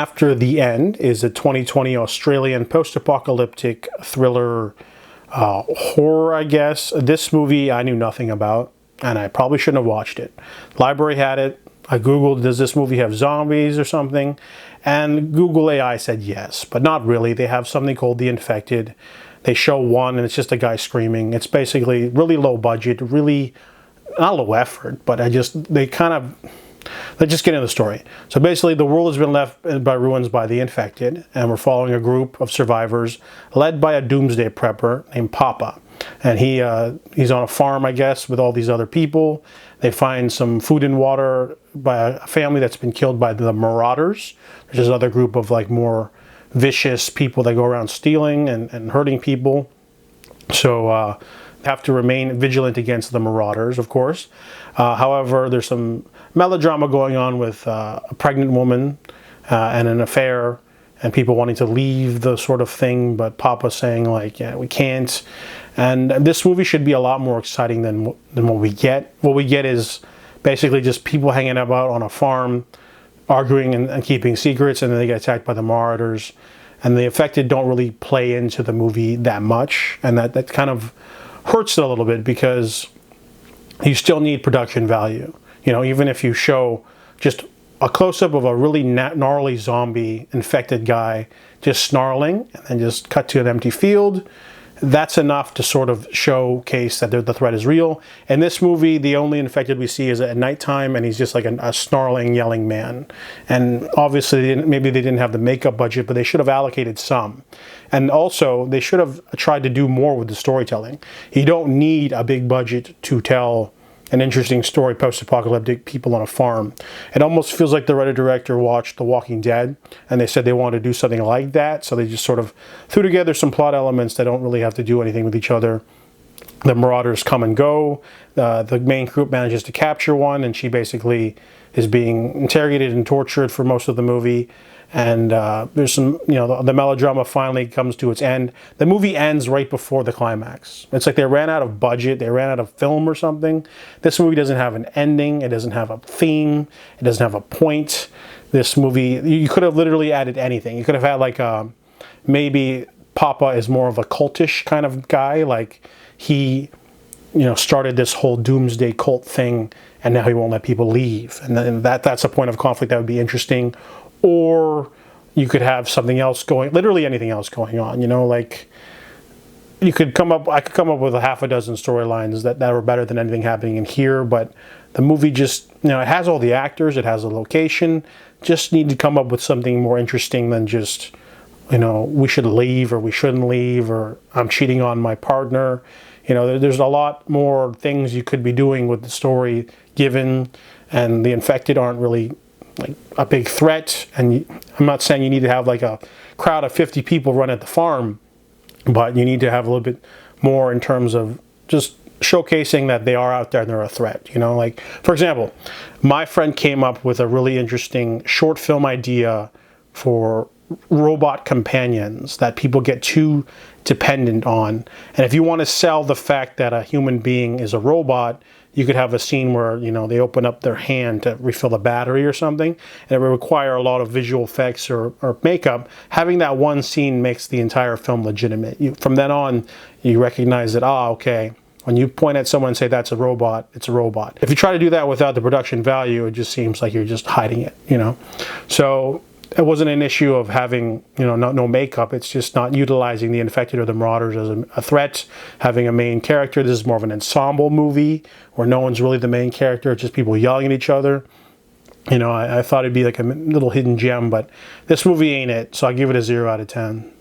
After the End is a 2020 Australian post-apocalyptic thriller horror, I guess. This movie I knew nothing about, and I probably shouldn't have watched it. Library had it. I Googled, does this movie have zombies or something? And Google AI said yes, but not really. They have something called The Infected. They show one, and it's just a guy screaming. It's basically really low budget, really, not low effort, but they just get into the story. So basically, the world has been left by ruins by the infected, and we're following a group of survivors led by a doomsday prepper named Papa. And he's on a farm, I guess, with all these other people. They find some food and water by a family that's been killed by the Marauders, which is another group of like more vicious people that go around stealing and hurting people. So have to remain vigilant against the Marauders, of course. However, there's some melodrama going on with a pregnant woman and an affair, and people wanting to leave the sort of thing, but Papa saying like, yeah, we can't. And this movie should be a lot more exciting than what we get. What we get is basically just people hanging about on a farm, arguing and keeping secrets, and then they get attacked by the Marauders. And the affected don't really play into the movie that much, and that kind of hurts it a little bit because you still need production value. You know, even if you show just a close-up of a really gnarly zombie infected guy just snarling and then just cut to an empty field, that's enough to sort of showcase that the threat is real. In this movie, the only infected we see is at nighttime, and he's just like a snarling, yelling man. And obviously, maybe they didn't have the makeup budget, but they should have allocated some. And also, they should have tried to do more with the storytelling. You don't need a big budget to tell an interesting story, post-apocalyptic people on a farm. It almost feels like the writer-director watched The Walking Dead, and they said they wanted to do something like that, so they just sort of threw together some plot elements that don't really have to do anything with each other. The Marauders come and go. The main group manages to capture one, and she basically is being interrogated and tortured for most of the movie. And there's some, the melodrama finally comes to its end. The movie ends right before the climax. It's like they ran out of budget, they ran out of film or something. This movie doesn't have an ending, it doesn't have a theme, it doesn't have a point. This movie, you could have literally added anything. You could have had like maybe Papa is more of a cultish kind of guy, like he started this whole doomsday cult thing, and now he won't let people leave. And then that's a point of conflict that would be interesting. Or you could have something else literally anything else going on, like I could come up with a half a dozen storylines that were better than anything happening in here, but the movie just, it has all the actors, it has a location, just need to come up with something more interesting than just, we should leave or we shouldn't leave, or I'm cheating on my partner. There's a lot more things you could be doing with the story given, and the infected aren't really like a big threat. And I'm not saying you need to have like a crowd of 50 people run at the farm, but you need to have a little bit more in terms of just showcasing that they are out there and they're a threat. Like, for example, my friend came up with a really interesting short film idea for robot companions that people get too dependent on. And if you want to sell the fact that a human being is a robot, you could have a scene where, they open up their hand to refill the battery or something, and it would require a lot of visual effects or makeup. Having that one scene makes the entire film legitimate. From then on, you recognize that, okay, when you point at someone and say that's a robot, it's a robot. If you try to do that without the production value, it just seems like you're just hiding it, So it wasn't an issue of having, no makeup. It's just not utilizing the infected or the Marauders as a threat, having a main character. This is more of an ensemble movie where no one's really the main character. It's just people yelling at each other. I thought it'd be like a little hidden gem, but this movie ain't it. So I give it a 0 out of 10.